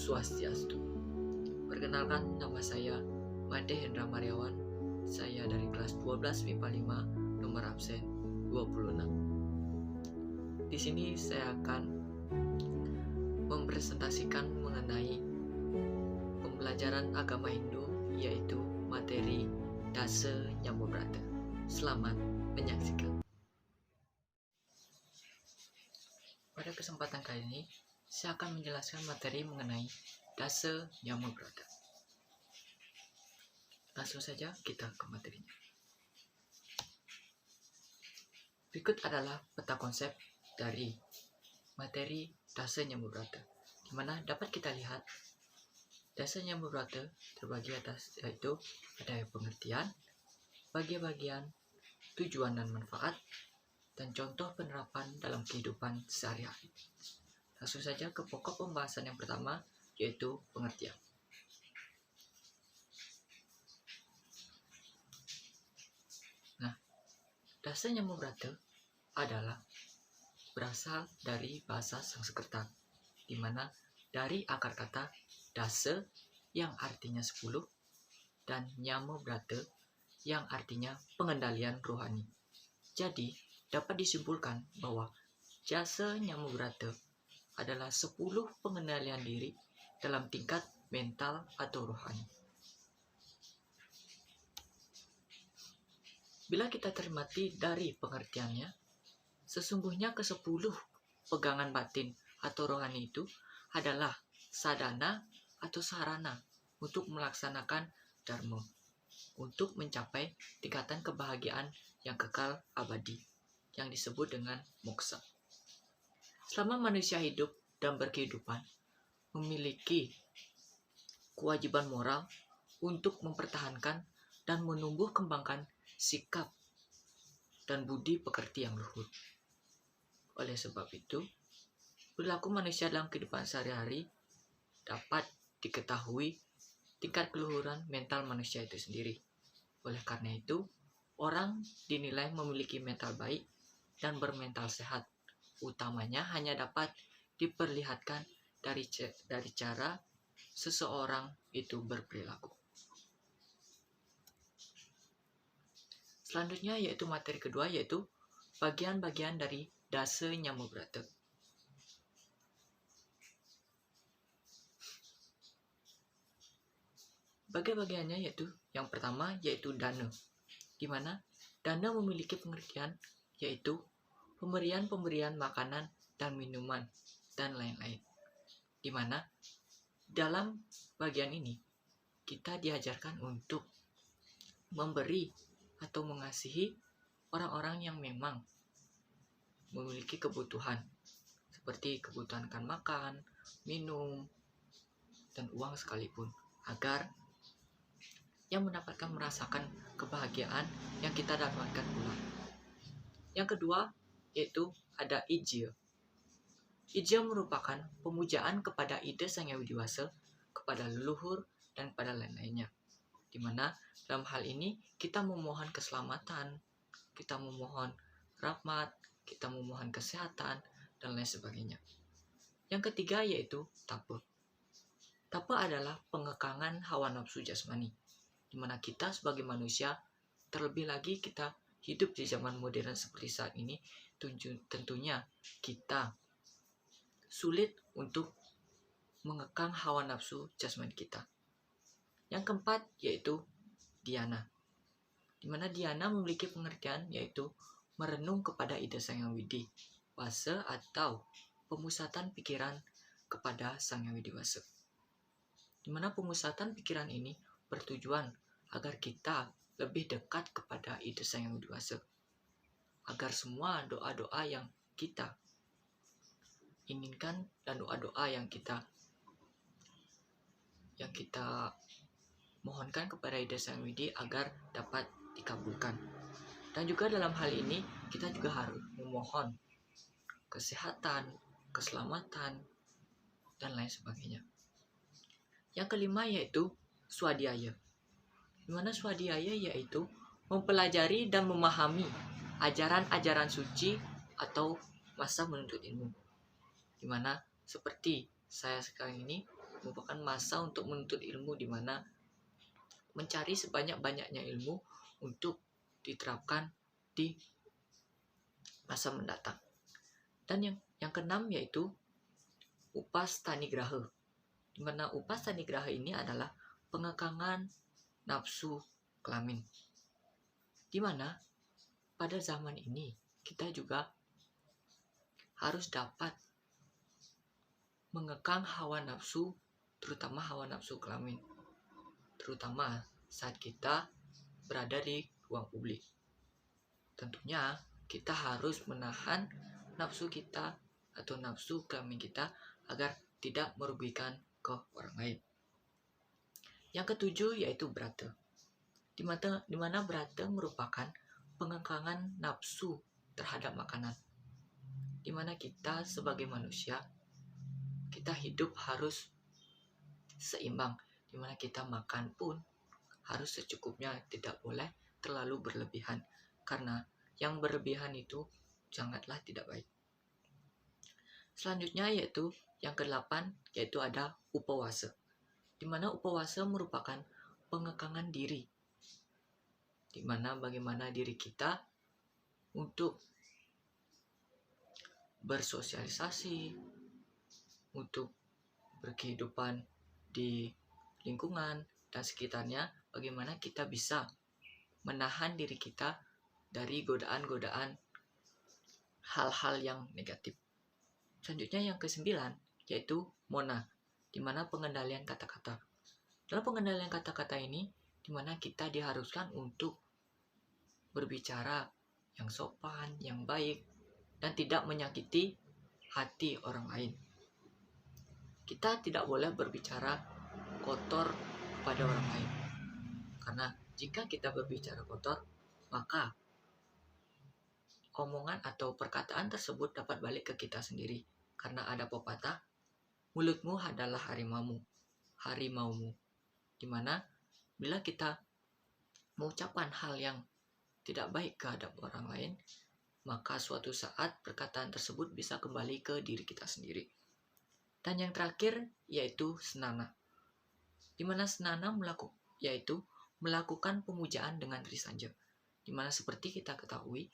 Swastiastu. Perkenalkan, nama saya Made Hendra Mariawan. Saya dari kelas 12 MIPA 5, nomor absen 26. Di sini saya akan mempresentasikan mengenai pembelajaran agama Hindu, yaitu materi Dasa Nyamobrata. Selamat menyaksikan. Pada kesempatan kali ini, saya akan menjelaskan materi mengenai Dasa Nyamobrata. Langsung saja kita ke materinya. Berikut adalah peta konsep dari materi Dasa Nyamobrata, di mana dapat kita lihat Dasa Nyamobrata terbagi atas, yaitu ada pengertian, bagian-bagian, tujuan dan manfaat, dan contoh penerapan dalam kehidupan sehari-hari. Langsung saja ke pokok pembahasan yang pertama, yaitu pengertian. Nah, Dasa Nyamobrata adalah berasal dari bahasa Sanskerta, di mana dari akar kata Dasa yang artinya 10 dan Nyamobrata yang artinya pengendalian rohani. Jadi, dapat disimpulkan bahwa Dasa Nyamobrata adalah 10 pengendalian diri dalam tingkat mental atau rohani. Bila kita cermati dari pengertiannya, sesungguhnya ke-10 pegangan batin atau rohani itu adalah sadana atau sarana untuk melaksanakan dharma, untuk mencapai tingkatan kebahagiaan yang kekal abadi, yang disebut dengan moksa. Selama manusia hidup dan berkehidupan, memiliki kewajiban moral untuk mempertahankan dan menumbuh kembangkan sikap dan budi pekerti yang luhur. Oleh sebab itu, perilaku manusia dalam kehidupan sehari-hari dapat diketahui tingkat keluhuran mental manusia itu sendiri. Oleh karena itu, orang dinilai memiliki mental baik dan bermental sehat. Utamanya hanya dapat diperlihatkan dari cara seseorang itu berperilaku. Selanjutnya yaitu materi kedua, yaitu bagian-bagian dari Dasa Nyamobrata. Bagian-bagiannya yaitu yang pertama yaitu dana, di mana dana memiliki pengertian yaitu pemberian makanan dan minuman dan lain-lain. Di mana dalam bagian ini kita diajarkan untuk memberi atau mengasihi orang-orang yang memang memiliki kebutuhan, seperti kebutuhan akan makan, minum, dan uang sekalipun, agar yang merasakan kebahagiaan yang kita dapatkan pula. Yang kedua yaitu ada ijya. Ijya merupakan pemujaan kepada ide Sang Hyang Widi-Wasa, kepada leluhur dan pada lain-lainnya. Di mana dalam hal ini kita memohon keselamatan, kita memohon rahmat, kita memohon kesehatan dan lain sebagainya. Yang ketiga yaitu tapa. Tapa adalah pengekangan hawa nafsu jasmani, di mana kita sebagai manusia, terlebih lagi kita hidup di zaman modern seperti saat ini, tentunya kita sulit untuk mengekang hawa nafsu jasmani kita. Yang keempat yaitu dhyana, di mana dhyana memiliki pengertian yaitu merenung kepada ide Sang Hyang Widi-Wasa atau pemusatan pikiran kepada Sang Hyang Widi-Wasa. Di mana pemusatan pikiran ini bertujuan agar kita lebih dekat kepada ide Sang Hyang Widi-Wasa, agar semua doa-doa yang kita inginkan dan doa-doa yang kita mohonkan kepada ide Sang Widi agar dapat dikabulkan. Dan juga dalam hal ini kita juga harus memohon kesehatan, keselamatan, dan lain sebagainya. Yang kelima yaitu swadhyaya, di mana swadhyaya yaitu mempelajari dan memahami ajaran-ajaran suci atau masa menuntut ilmu, di mana seperti saya sekarang ini merupakan masa untuk menuntut ilmu, di mana mencari sebanyak-banyaknya ilmu untuk diterapkan di masa mendatang. Dan yang keenam yaitu upastanigraha, di mana upastanigraha ini adalah pengekangan nafsu kelamin, di mana pada zaman ini kita juga harus dapat mengekang hawa nafsu, terutama hawa nafsu kelamin, terutama saat kita berada di ruang publik. Tentunya kita harus menahan nafsu kita atau nafsu kelamin kita agar tidak merugikan ke orang lain. Yang ketujuh yaitu brata, di mana brata merupakan pengekangan nafsu terhadap makanan, di mana kita sebagai manusia, kita hidup harus seimbang, di mana kita makan pun harus secukupnya, tidak boleh terlalu berlebihan, karena yang berlebihan itu sangatlah tidak baik. Selanjutnya yaitu yang ke-8, yaitu ada upawasa, di mana upawasa merupakan pengekangan diri, di mana bagaimana diri kita untuk bersosialisasi, untuk berkehidupan di lingkungan dan sekitarnya, bagaimana kita bisa menahan diri kita dari godaan-godaan hal-hal yang negatif. Selanjutnya yang ke-9 yaitu mona, di mana pengendalian kata-kata. Dalam pengendalian kata-kata ini, di mana kita diharuskan untuk berbicara yang sopan, yang baik, dan tidak menyakiti hati orang lain. Kita tidak boleh berbicara kotor kepada orang lain, karena jika kita berbicara kotor, maka omongan atau perkataan tersebut dapat balik ke kita sendiri. Karena ada pepatah, mulutmu adalah harimaumu, di mana bila kita mengucapkan hal yang tidak baik terhadap orang lain, maka suatu saat perkataan tersebut bisa kembali ke diri kita sendiri. Dan yang terakhir yaitu senana, di mana senana yaitu melakukan pemujaan dengan Trisanja, di mana seperti kita ketahui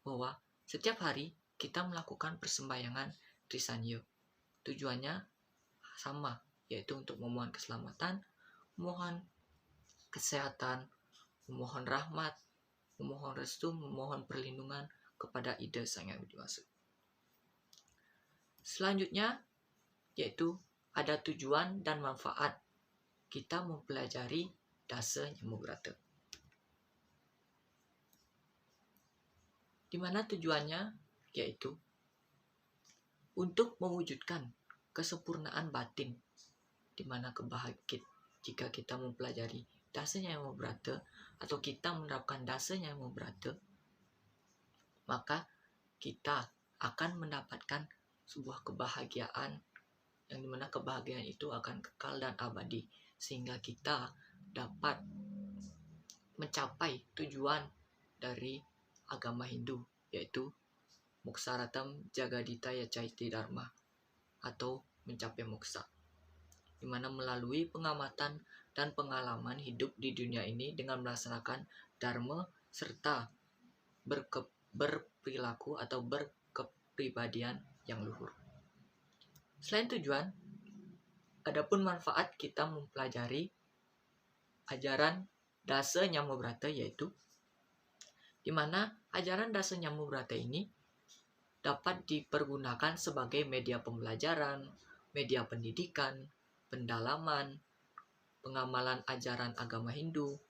bahwa setiap hari kita melakukan persembahyangan Trisanja. Tujuannya sama, yaitu untuk memohon keselamatan, memohon kesehatan, memohon rahmat, memohon restu, memohon perlindungan kepada Ida Sang Hyang Widi Wasa. Selanjutnya yaitu ada tujuan dan manfaat kita mempelajari Dasa Nyamubrata, di mana tujuannya yaitu untuk mewujudkan kesempurnaan batin, di mana jika kita mempelajari Dasa Nyamubrata atau kita menerapkan Dasa Nyamubrata, maka kita akan mendapatkan sebuah kebahagiaan, yang dimana kebahagiaan itu akan kekal dan abadi, sehingga kita dapat mencapai tujuan dari agama Hindu, yaitu Moksaratam Jagaditaya Caiti Dharma, atau mencapai moksa, di mana melalui pengamatan dan pengalaman hidup di dunia ini dengan melaksanakan dharma serta berperilaku atau berkepribadian yang luhur. Selain tujuan, adapun manfaat kita mempelajari ajaran Dasa Nyamubrata, yaitu di mana ajaran Dasa Nyamubrata ini dapat dipergunakan sebagai media pembelajaran, media pendidikan, pendalaman, pengamalan ajaran agama Hindu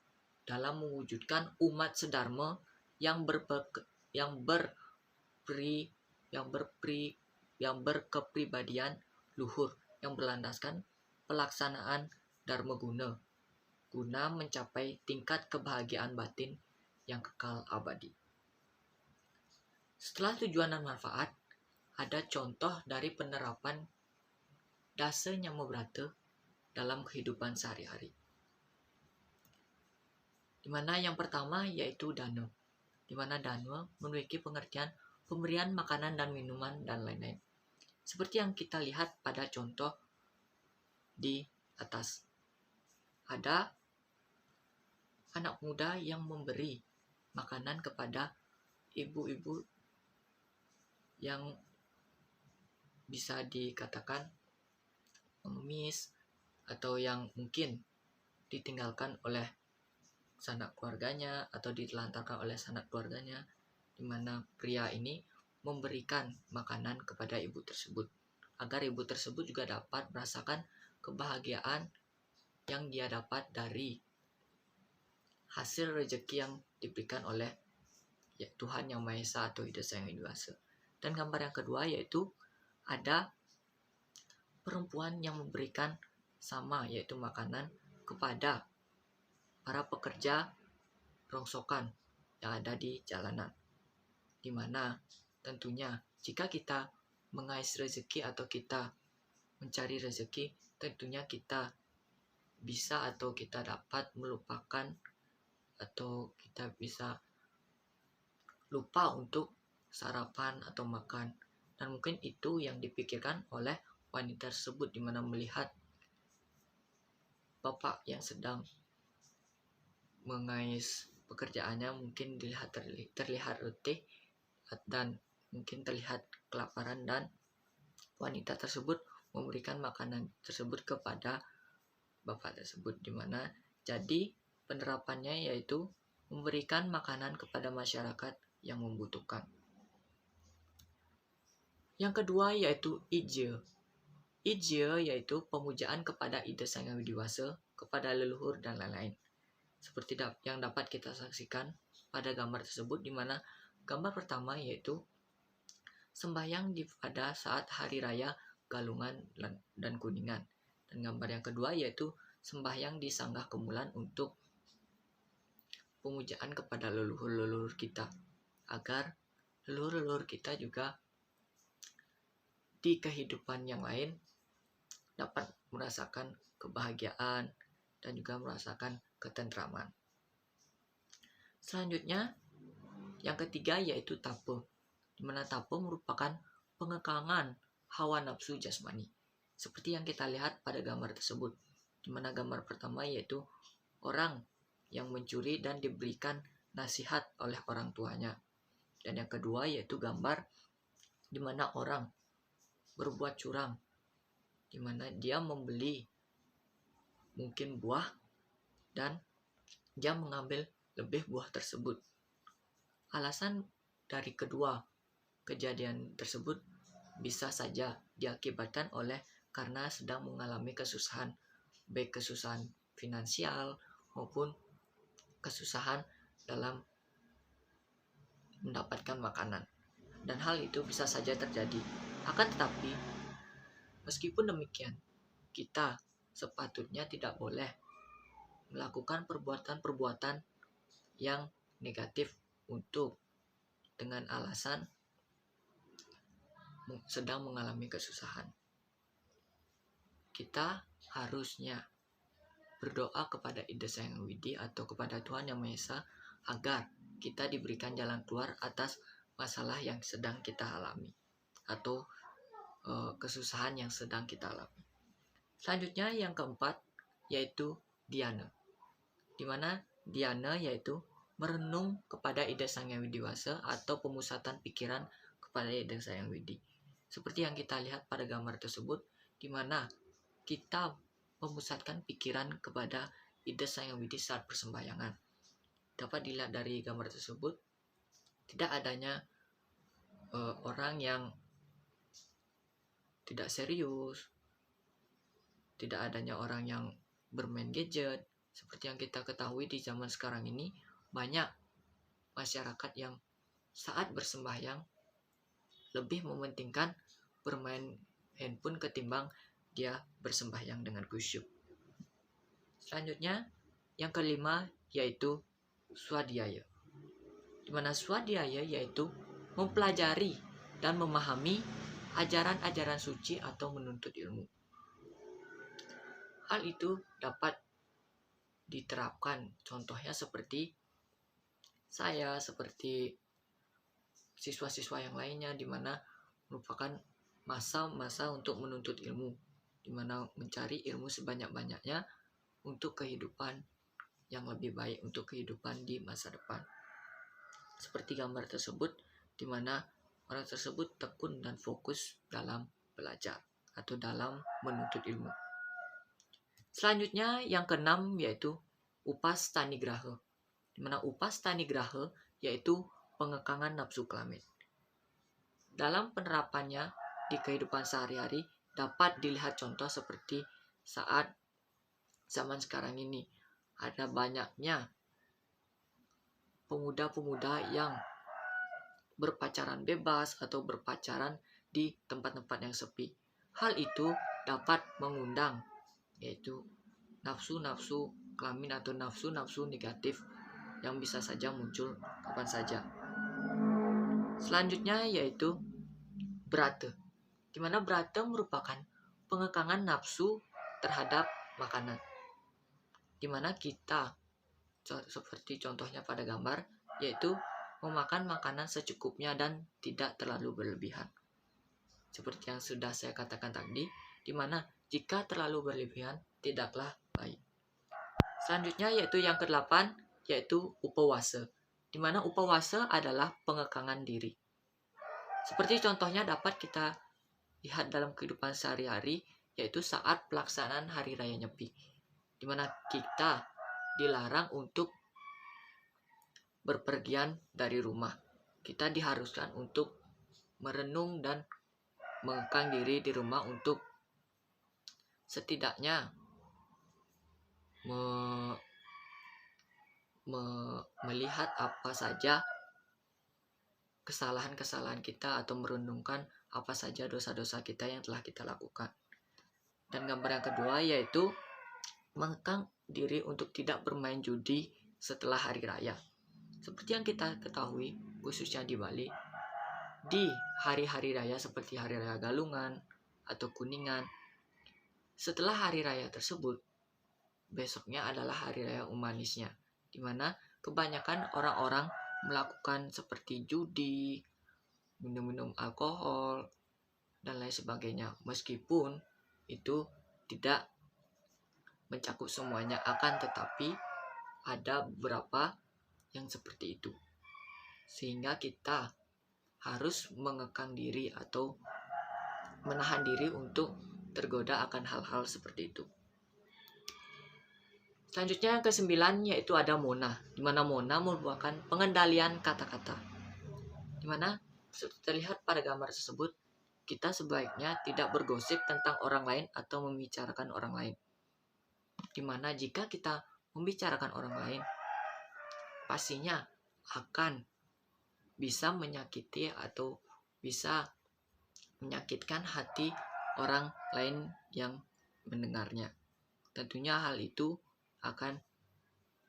dalam mewujudkan umat sedharma yang berkepribadian luhur, yang berlandaskan pelaksanaan dharma guna mencapai tingkat kebahagiaan batin yang kekal abadi. Setelah tujuan dan manfaat, ada contoh dari penerapan Dasa Nyamubrata dalam kehidupan sehari-hari, di mana yang pertama yaitu dana, di mana dana memiliki pengertian pemberian makanan dan minuman dan lain-lain. Seperti yang kita lihat pada contoh di atas. Ada anak muda yang memberi makanan kepada ibu-ibu yang bisa dikatakan pengemis atau yang mungkin ditinggalkan oleh sanak keluarganya atau ditelantarkan oleh sanak keluarganya, di mana pria ini memberikan makanan kepada ibu tersebut agar ibu tersebut juga dapat merasakan kebahagiaan yang dia dapat dari hasil rezeki yang diberikan oleh Tuhan Yang Maha Esa atau Ida Sang Hyang Widi Wasa. Dan gambar yang kedua yaitu ada perempuan yang memberikan sama, yaitu makanan kepada para pekerja rongsokan yang ada di jalanan, dimana tentunya jika kita mengais rezeki atau kita mencari rezeki, tentunya kita bisa atau kita dapat melupakan atau kita bisa lupa untuk sarapan atau makan. Dan mungkin itu yang dipikirkan oleh wanita tersebut, dimana melihat bapak yang sedang mengais pekerjaannya mungkin terlihat letih dan mungkin terlihat kelaparan, dan wanita tersebut memberikan makanan tersebut kepada bapak tersebut, dimana jadi penerapannya yaitu memberikan makanan kepada masyarakat yang membutuhkan. Yang kedua yaitu Ije. Ije yaitu pemujaan kepada Ida Sang Hyang Widi Wasa, kepada leluhur dan lain-lain. Seperti yang dapat kita saksikan pada gambar tersebut, di mana gambar pertama yaitu sembahyang pada saat hari raya Galungan dan Kuningan. Dan gambar yang kedua yaitu sembahyang di Sanggah Kemulan untuk pemujaan kepada leluhur-leluhur kita, agar leluhur-leluhur kita juga di kehidupan yang lain dapat merasakan kebahagiaan dan juga merasakan ketentraman. Selanjutnya, yang ketiga yaitu tape, di mana tape merupakan pengekangan hawa nafsu jasmani. Seperti yang kita lihat pada gambar tersebut, di mana gambar pertama yaitu orang yang mencuri dan diberikan nasihat oleh orang tuanya. Dan yang kedua yaitu gambar di mana orang berbuat curang, di mana dia membeli mungkin buah dan dia mengambil lebih buah tersebut. Alasan dari kedua kejadian tersebut bisa saja diakibatkan oleh karena sedang mengalami kesusahan, baik kesusahan finansial maupun kesusahan dalam mendapatkan makanan. Dan hal itu bisa saja terjadi. Akan tetapi, meskipun demikian, kita sepatutnya tidak boleh melakukan perbuatan-perbuatan yang negatif untuk dengan alasan sedang mengalami kesusahan. Kita harusnya berdoa kepada Ida Sang Hyang Widi atau kepada Tuhan Yang Maha Esa agar kita diberikan jalan keluar atas masalah yang sedang kita alami atau kesusahan yang sedang kita alami. Selanjutnya yang keempat yaitu dhyana, di mana dhyana yaitu merenung kepada Ida Sang Hyang Widi Wasa atau pemusatan pikiran kepada Ida Sang Hyang Widi. Seperti yang kita lihat pada gambar tersebut, di mana kita memusatkan pikiran kepada Ida Sang Hyang Widi saat persembahyangan. Dapat dilihat dari gambar tersebut, tidak adanya orang yang tidak serius, tidak adanya orang yang bermain gadget. Seperti yang kita ketahui di zaman sekarang ini, banyak masyarakat yang saat bersembahyang lebih mementingkan bermain handphone ketimbang dia bersembahyang dengan khusyuk. Selanjutnya, yang kelima yaitu swadhyaya, di mana swadhyaya yaitu mempelajari dan memahami ajaran-ajaran suci atau menuntut ilmu. Hal itu dapat diterapkan, contohnya seperti saya, seperti siswa-siswa yang lainnya, di mana merupakan masa-masa untuk menuntut ilmu. dimana mencari ilmu sebanyak-banyaknya untuk kehidupan yang lebih baik, untuk kehidupan di masa depan. Seperti gambar tersebut, dimana orang tersebut tekun dan fokus dalam belajar atau dalam menuntut ilmu. Selanjutnya yang keenam yaitu upastanigraha, dimana upastanigraha yaitu pengekangan nafsu kelamin. Dalam penerapannya di kehidupan sehari-hari dapat dilihat contoh seperti saat zaman sekarang ini ada banyaknya pemuda-pemuda yang berpacaran bebas atau berpacaran di tempat-tempat yang sepi. Hal itu dapat mengundang yaitu nafsu-nafsu kelamin atau nafsu-nafsu negatif yang bisa saja muncul kapan saja. Selanjutnya yaitu brata, di mana brata merupakan pengekangan nafsu terhadap makanan, di mana kita seperti contohnya pada gambar yaitu memakan makanan secukupnya dan tidak terlalu berlebihan. Seperti yang sudah saya katakan tadi, di mana jika terlalu berlebihan tidaklah baik. Selanjutnya yaitu yang ke-8 yaitu upawasa, di mana upawasa adalah pengekangan diri. Seperti contohnya dapat kita lihat dalam kehidupan sehari-hari yaitu saat pelaksanaan hari raya Nyepi, di mana kita dilarang untuk berpergian dari rumah. Kita diharuskan untuk merenung dan mengekang diri di rumah untuk setidaknya melihat apa saja kesalahan-kesalahan kita atau merenungkan apa saja dosa-dosa kita yang telah kita lakukan. Dan gambar yang kedua yaitu mengekang diri untuk tidak bermain judi setelah hari raya. Seperti yang kita ketahui, khususnya di Bali, di hari-hari raya seperti hari raya Galungan atau Kuningan, setelah hari raya tersebut, besoknya adalah hari raya Umanisnya, di mana kebanyakan orang-orang melakukan seperti judi, minum-minum alkohol, dan lain sebagainya. Meskipun itu tidak mencakup semuanya, akan tetapi ada beberapa yang seperti itu. Sehingga kita harus mengekang diri atau menahan diri untuk tergoda akan hal-hal seperti itu. Selanjutnya yang ke-9 yaitu ada mona, di mana mona merupakan pengendalian kata-kata. Di mana terlihat pada gambar tersebut, kita sebaiknya tidak bergosip tentang orang lain atau membicarakan orang lain. Dimana jika kita membicarakan orang lain, pastinya akan bisa menyakiti atau bisa menyakitkan hati orang lain yang mendengarnya. Tentunya hal itu akan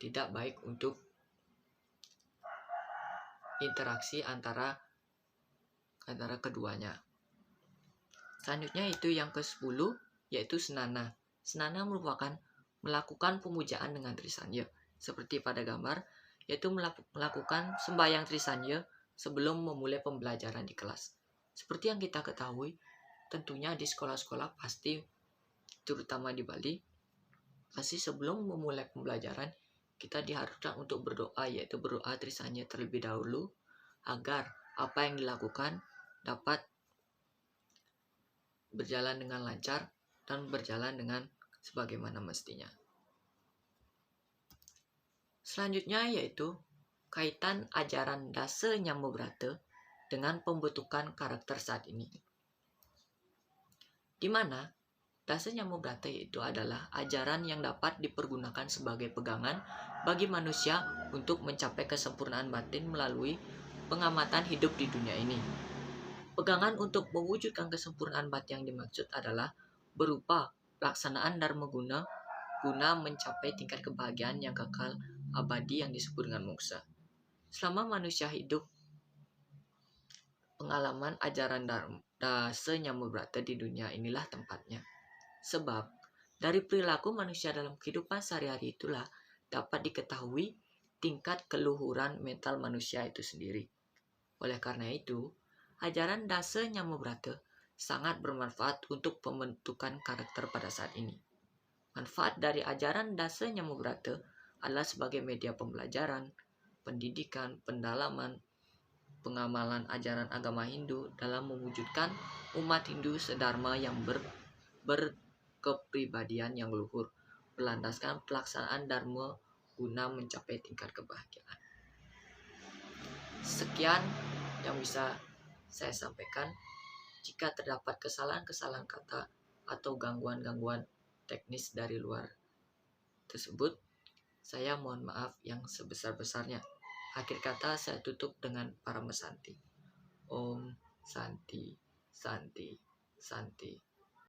tidak baik untuk interaksi antara keduanya. Selanjutnya itu yang ke-10 yaitu senana. Senana merupakan melakukan pemujaan dengan Trisanya, seperti pada gambar, yaitu melakukan sembahyang Trisanya sebelum memulai pembelajaran di kelas. Seperti yang kita ketahui, tentunya di sekolah-sekolah pasti, terutama di Bali, pasti sebelum memulai pembelajaran, kita diharuskan untuk berdoa, yaitu berdoa Trisanya terlebih dahulu, agar apa yang dilakukan dapat berjalan dengan lancar dan berjalan dengan sebagaimana mestinya. Selanjutnya yaitu kaitan ajaran Dasa Nyamobrata dengan pembentukan karakter saat ini. Di mana Dasa Nyamobrata itu adalah ajaran yang dapat dipergunakan sebagai pegangan bagi manusia untuk mencapai kesempurnaan batin melalui pengamatan hidup di dunia ini. Pegangan untuk mewujudkan kesempurnaan batin yang dimaksud adalah berupa pelaksanaan dharma guna mencapai tingkat kebahagiaan yang kekal abadi yang disebut dengan moksa. Selama manusia hidup, pengalaman ajaran Dasa Nyamobrata di dunia inilah tempatnya. Sebab dari perilaku manusia dalam kehidupan sehari-hari itulah dapat diketahui tingkat keluhuran mental manusia itu sendiri. Oleh karena itu, ajaran Dasa Nyamobrata sangat bermanfaat untuk pembentukan karakter pada saat ini. Manfaat dari ajaran Dasa Nyamubrata adalah sebagai media pembelajaran, pendidikan, pendalaman, pengamalan ajaran agama Hindu dalam mewujudkan umat Hindu sedharma yang berkepribadian yang luhur, berlandaskan pelaksanaan dharma guna mencapai tingkat kebahagiaan. Sekian yang bisa saya sampaikan. Jika terdapat kesalahan-kesalahan kata atau gangguan-gangguan teknis dari luar tersebut, saya mohon maaf yang sebesar-besarnya. Akhir kata saya tutup dengan Paramasanti. Om Santi, Santi, Santi.